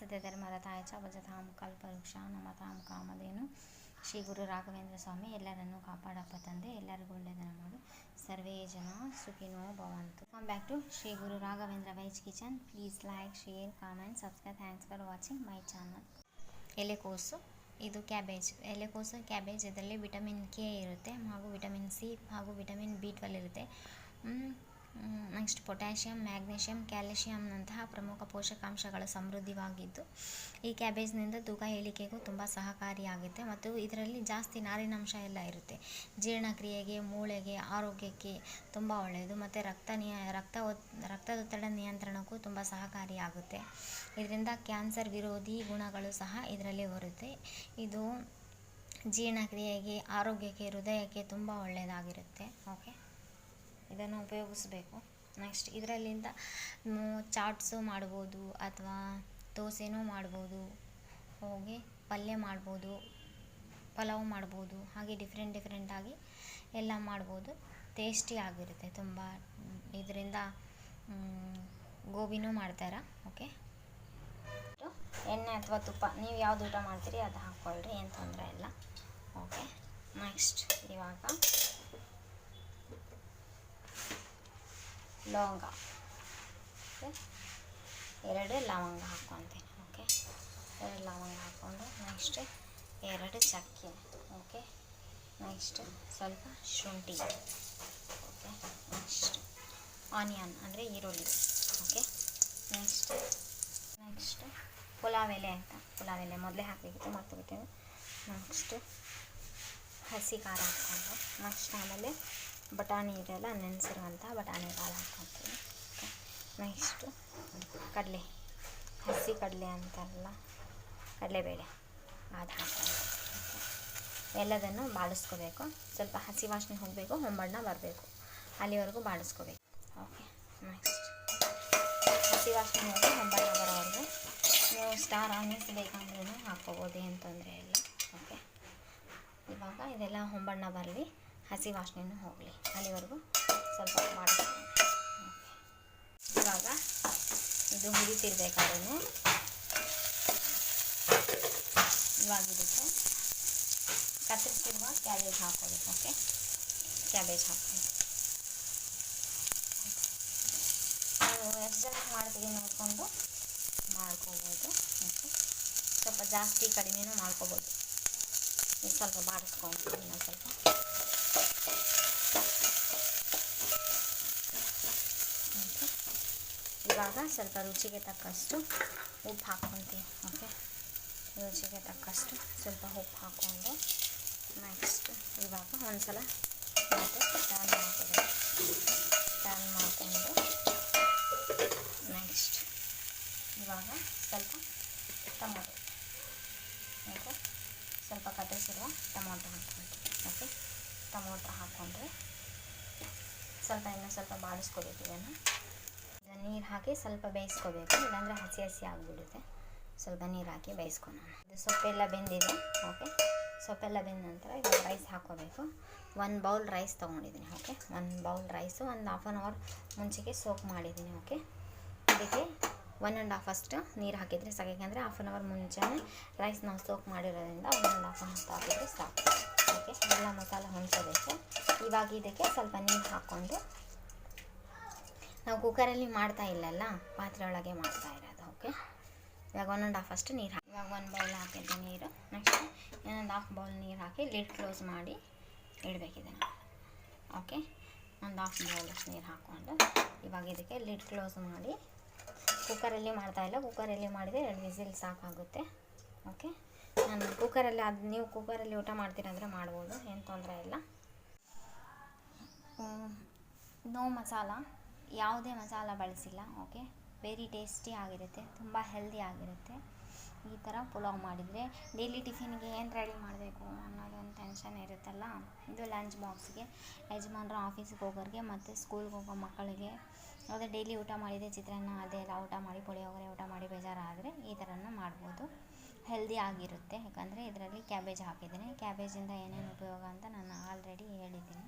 ನಮಸ್ತೆ ಧರ್ಮರತಾಯ ಚ ಭಜತಾಂ ಕಲ್ಪವೃಕ್ಷ ನಮತಾಂ ಕಾಮಧೇನು ಶ್ರೀ ಗುರು ರಾಘವೇಂದ್ರ ಸ್ವಾಮಿ ಎಲ್ಲರನ್ನೂ ಕಾಪಾಡಪ್ಪ ತಂದೆ, ಎಲ್ಲರಿಗೂ ಒಳ್ಳೆಯದನ್ನು ಮಾಡು, ಸರ್ವೇ ಜನ ಸುಖಿನೋ ಭವಂತು. Come back to Shri Guru Raghavendra veg kitchen. Please like, share, comment, subscribe. Thanks for watching my channel. ಎಲೆಕೋಸು, ಇದು ಕ್ಯಾಬೇಜ್. ಎಲೆಕೋಸು ಕ್ಯಾಬೇಜ್, ಇದರಲ್ಲಿ ವಿಟಮಿನ್ ಕೆ ಇರುತ್ತೆ ಹಾಗೂ ವಿಟಮಿನ್ ಸಿ ಹಾಗೂ ವಿಟಮಿನ್ B12 ಇರುತ್ತೆ. ನೆಕ್ಸ್ಟ್ ಪೊಟ್ಯಾಷಿಯಮ್, ಮ್ಯಾಗ್ನೀಷಿಯಮ್, ಕ್ಯಾಲ್ಸಿಯಂನಂತಹ ಪ್ರಮುಖ ಪೋಷಕಾಂಶಗಳ ಸಮೃದ್ಧವಾಗಿದ್ದು ಈ ಕ್ಯಾಬೇಜ್ನಿಂದ ತೂಕ ಇಳಿಕೆಗೂ ತುಂಬ ಸಹಕಾರಿಯಾಗುತ್ತೆ ಮತ್ತು ಇದರಲ್ಲಿ ಜಾಸ್ತಿ ನಾರಿನಾಂಶ ಎಲ್ಲ ಇರುತ್ತೆ. ಜೀರ್ಣಕ್ರಿಯೆಗೆ, ಮೂಳೆಗೆ, ಆರೋಗ್ಯಕ್ಕೆ ತುಂಬ ಒಳ್ಳೆಯದು ಮತ್ತು ರಕ್ತದೊತ್ತಡ ನಿಯಂತ್ರಣಕ್ಕೂ ತುಂಬ ಸಹಕಾರಿಯಾಗುತ್ತೆ. ಇದರಿಂದ ಕ್ಯಾನ್ಸರ್ ವಿರೋಧಿ ಗುಣಗಳು ಸಹ ಇದರಲ್ಲಿ ಬರುತ್ತೆ. ಇದು ಜೀರ್ಣಕ್ರಿಯೆಗೆ, ಆರೋಗ್ಯಕ್ಕೆ, ಹೃದಯಕ್ಕೆ ತುಂಬ ಒಳ್ಳೆಯದಾಗಿರುತ್ತೆ. ಓಕೆ, ಇದನ್ನು ಉಪಯೋಗಿಸಬೇಕು. ನೆಕ್ಸ್ಟ್ ಇದರಲ್ಲಿಂದ ಚಾಟ್ಸು ಮಾಡ್ಬೋದು ಅಥವಾ ದೋಸೆನೂ ಮಾಡ್ಬೋದು, ಹೋಗಿ ಪಲ್ಯ ಮಾಡ್ಬೋದು, ಪಲಾವ್ ಮಾಡ್ಬೋದು, ಹಾಗೆ ಡಿಫ್ರೆಂಟಾಗಿ ಎಲ್ಲ ಮಾಡ್ಬೋದು. ಟೇಸ್ಟಿ ಆಗಿರುತ್ತೆ ತುಂಬ. ಇದರಿಂದ ಗೋಬಿನೂ ಮಾಡ್ತಾರೆ. ಓಕೆ, ಎಣ್ಣೆ ಅಥವಾ ತುಪ್ಪ ನೀವು ಯಾವ್ದು ಊಟ ಮಾಡ್ತೀರಿ ಅದು ಹಾಕ್ಕೊಳ್ರಿ, ಏನು ತೊಂದರೆ ಇಲ್ಲ. ಓಕೆ, ನೆಕ್ಸ್ಟ್ ಇವಾಗ ಲವಂಗ, ಎರಡು ಲವಂಗ ಹಾಕ್ಕೊತೀನಿ. ಓಕೆ, ಎರಡು ಲವಂಗ ಹಾಕ್ಕೊಂಡು ನೆಕ್ಸ್ಟ್ ಎರಡು ಚಕ್ಕೆ. ಓಕೆ, ನೆಕ್ಸ್ಟ್ ಸ್ವಲ್ಪ ಶುಂಠಿ. ಓಕೆ, ನೆಕ್ಸ್ಟ್ ಆನಿಯನ್ ಅಂದರೆ ಈರುಳ್ಳಿ. ಓಕೆ, ನೆಕ್ಸ್ಟ್ ಪುಲಾವ್ ಎಲೆ ಅಂತ, ಪುಲಾವ್ ಎಲೆ ಮೊದಲೇ ಹಾಕಬೇಕಿತ್ತು, ಮರ್ತುಬಿಟ್ಟಿದೆ. ನೆಕ್ಸ್ಟ್ ಹಸಿ ಖಾರ ಹಾಕ್ಕೊಂಡು ನೆಕ್ಸ್ಟ್ ಆಮೇಲೆ ಬಟಾಣಿ ಇದೆಲ್ಲ ನೆನೆಸಿರುವಂಥ ಬಟಾಣಿ ಕಾಳು ಹಾಕ್ಕೊಳ್ತೀನಿ. ನೆಕ್ಸ್ಟು ಕಡಲೆ, ಹಸಿ ಕಡಲೆ ಅಂತಾರಲ್ಲ, ಕಡಲೆಬೇಳೆ, ಅದು ಹಾಕ್ಕೊಂಡು ಎಲ್ಲದನ್ನು ಬಾಡಿಸ್ಕೋಬೇಕು. ಸ್ವಲ್ಪ ಹಸಿ ವಾಸನೆ ಹೋಗಬೇಕು, ಹೊಂಬಣ್ಣ ಬರಬೇಕು, ಅಲ್ಲಿವರೆಗೂ ಬಾಡಿಸ್ಕೋಬೇಕು. ಓಕೆ, ನೆಕ್ಸ್ಟ್ ಹಸಿ ವಾಸನೆ ಹೋಗಿ ಹೊಂಬಣ್ಣ ಬರೋವರೆಗೂ ನೀವು ಸ್ಟಾರ್ ಆನಿಯನ್ಸ್ ಬೇಕಂದ್ರೂ ಹಾಕ್ಕೋಬೋದು, ಏನು ತೊಂದರೆ ಇಲ್ಲ. ಓಕೆ, ಇವಾಗ ಇದೆಲ್ಲ ಹೊಂಬಣ್ಣ ಬರಲಿ, ಹಸಿ ವಾಸನೆಯೂ ಹೋಗಲಿ, ಅಲ್ಲಿವರೆಗೂ ಸ್ವಲ್ಪ ಮಾಡಿಸ್ಕೊಂಡು. ಇವಾಗ ಇದು ಹುರಿತಿರ್ಬೇಕಾದ್ರೂ ಇವಾಗ ಇದಕ್ಕೆ ಕತ್ತರಿಸಿರುವ ಕ್ಯಾಬೇಜ್ ಹಾಕೋಬೇಕು. ಓಕೆ, ಕ್ಯಾಬೇಜ್ ಹಾಕ್ತೀನಿ. ನೀವು ಎಷ್ಟು ಜನಕ್ಕೆ ಮಾಡ್ತೀವಿ ನೋಡಿಕೊಂಡು ಮಾಡ್ಕೋಬೋದು. ಓಕೆ, ಸ್ವಲ್ಪ ಜಾಸ್ತಿ ಕಡಿಮೆನೂ ಮಾಡ್ಕೋಬೋದು. ಇದು ಸ್ವಲ್ಪ ಬಾಡಿಸ್ಕೊಂಡು ಇನ್ನೊಂದು ಸ್ವಲ್ಪ. ಇವಾಗ ಸ್ವಲ್ಪ ರುಚಿಗೆ ತಕ್ಕಷ್ಟು ಉಪ್ಪು ಹಾಕ್ಕೊತೀವಿ. ಓಕೆ, ರುಚಿಗೆ ತಕ್ಕಷ್ಟು ಸ್ವಲ್ಪ ಉಪ್ಪು ಹಾಕ್ಕೊಂಡು ನೆಕ್ಸ್ಟ್ ಇವಾಗ ಒಂದು ಸಲ ಮತ್ತೆ ಟರ್ನ್ ಮಾಡ್ಕೋಬೇಕು. ಟರ್ನ್ ಮಾಡಿಕೊಂಡು ನೆಕ್ಸ್ಟ್ ಇವಾಗ ಸ್ವಲ್ಪ ಟೊಮೊಟೊ, ಓಕೆ, ಸ್ವಲ್ಪ ಕತ್ತರಿಸಿರುವ ಟೊಮೊಟೊ ಹಾಕ್ಕೊಳ್ತೀವಿ. ಓಕೆ, ಟೊಮೊಟೊ ಹಾಕ್ಕೊಂಡ್ರೆ ಸ್ವಲ್ಪ ಇನ್ನೂ ಸ್ವಲ್ಪ ಬಾಡಿಸ್ಕೋಬೇಕು. ಇದನ್ನು ನೀರು ಹಾಕಿ ಸ್ವಲ್ಪ ಬೇಯಿಸ್ಕೋಬೇಕು, ಇಲ್ಲಾಂದರೆ ಹಸಿ ಹಸಿ ಆಗಿಬಿಡುತ್ತೆ. ಸ್ವಲ್ಪ ನೀರು ಹಾಕಿ ಬೇಯಿಸ್ಕೊಳ್ಳೋಣ. ಇದು ಸೊಪ್ಪೆಲ್ಲ ಬೆಂದಿದೆ. ಓಕೆ, ಸೊಪ್ಪೆಲ್ಲ ಬೆಂದ ನಂತರ ಇವಾಗ ರೈಸ್ ಹಾಕ್ಕೋಬೇಕು. 1 ಬೌಲ್ ರೈಸ್ ತೊಗೊಂಡಿದ್ದೀನಿ. ಓಕೆ, 1 ಬೌಲ್ ರೈಸು ಒಂದು ½ ಆನ್ ಅವರ್ ಮುಂಚೆಗೆ ಸೋಕ್ ಮಾಡಿದ್ದೀನಿ. ಓಕೆ, ಇದಕ್ಕೆ 1½ ಅಷ್ಟು ನೀರು ಹಾಕಿದರೆ ಸಾಕು, ಯಾಕೆಂದರೆ ½ ಆನ್ ಅವರ್ ಮುಂಚೆನೇ ರೈಸ್ ನಾವು ಸೋಕ್ ಮಾಡಿರೋದ್ರಿಂದ 1½ ಅಷ್ಟು ಹಾಕಿದರೆ ಸಾಕು. ಓಕೆ, ಎಲ್ಲ ಮಸಾಲೆ ಹೊಂದ್ಕೋಬೇಕು. ಇವಾಗ ಇದಕ್ಕೆ ಸ್ವಲ್ಪ ನೀರು ಹಾಕ್ಕೊಂಡು, ನಾವು ಕುಕ್ಕರಲ್ಲಿ ಮಾಡ್ತಾ ಇಲ್ಲಲ್ಲ, ಪಾತ್ರೆ ಒಳಗೆ ಮಾಡ್ತಾ ಇರೋದು. ಓಕೆ, ಇವಾಗ 1½ ಅಷ್ಟು ನೀರು ಹಾಕಿ, ಇವಾಗ 1 ಬೌಲ್ ಹಾಕಿದ್ದೆ ನೀರು. ನೆಕ್ಸ್ಟ್ ಇನ್ನೊಂದು ½ ಬೌಲ್ ನೀರು ಹಾಕಿ ಲಿಡ್ ಕ್ಲೋಸ್ ಮಾಡಿ ಇಡಬೇಕಿದೆ. ಓಕೆ, ಒಂದು ½ ಬೌಲ್ ಅಷ್ಟು ನೀರು ಹಾಕ್ಕೊಂಡು ಇವಾಗ ಇದಕ್ಕೆ ಲಿಡ್ ಕ್ಲೋಸ್ ಮಾಡಿ, ಕುಕ್ಕರಲ್ಲಿ ಮಾಡ್ತಾಯಿಲ್ಲ, ಕುಕ್ಕರಲ್ಲಿ ಮಾಡಿದರೆ 2 ವಿಸಿಲ್ ಸಾಕಾಗುತ್ತೆ. ಓಕೆ, ನಾನು ಕುಕ್ಕರಲ್ಲಿ, ಅದು ನೀವು ಕುಕ್ಕರಲ್ಲಿ ಊಟ ಮಾಡ್ತೀರಂದರೆ ಮಾಡ್ಬೋದು, ಏನು ತೊಂದರೆ ಇಲ್ಲ. ನೋ ಮಸಾಲ, ಯಾವುದೇ ಮಸಾಲ ಬಳಸಿಲ್ಲ. ಓಕೆ, ವೆರಿ ಟೇಸ್ಟಿ ಆಗಿರುತ್ತೆ, ತುಂಬ ಹೆಲ್ದಿ ಆಗಿರುತ್ತೆ. ಈ ಥರ ಪುಲಾವ್ ಮಾಡಿದರೆ ಡೈಲಿ ಟಿಫಿನ್ಗೆ ಏನು ರೆಡಿ ಮಾಡಬೇಕು ಅನ್ನೋದೊಂದು ಟೆನ್ಷನ್ ಇರುತ್ತಲ್ಲ. ಇದು ಲಂಚ್ ಬಾಕ್ಸ್ಗೆ, ಯಜಮಾನ್ರು ಆಫೀಸಿಗೆ ಹೋಗೋರಿಗೆ ಮತ್ತು ಸ್ಕೂಲ್ಗೆ ಹೋಗೋ ಮಕ್ಕಳಿಗೆ, ಅದೇ ಡೈಲಿ ಊಟ ಮಾಡಿದರೆ ಚಿತ್ರಾನ್ನ ಅದೆಲ್ಲ ಊಟ ಮಾಡಿ, ಪುಳಿಯೋಗರೆ ಊಟ ಮಾಡಿ ಬೇಜಾರಾದರೆ ಈ ಥರನೂ ಮಾಡ್ಬೋದು. ಹೆಲ್ದಿ ಆಗಿರುತ್ತೆ, ಯಾಕಂದರೆ ಇದರಲ್ಲಿ ಕ್ಯಾಬೇಜ್ ಹಾಕಿದ್ದೀನಿ. ಕ್ಯಾಬೇಜಿಂದ ಏನೇನು ಉಪಯೋಗ ಅಂತ ನಾನು ಆಲ್ರೆಡಿ ಹೇಳಿದ್ದೀನಿ.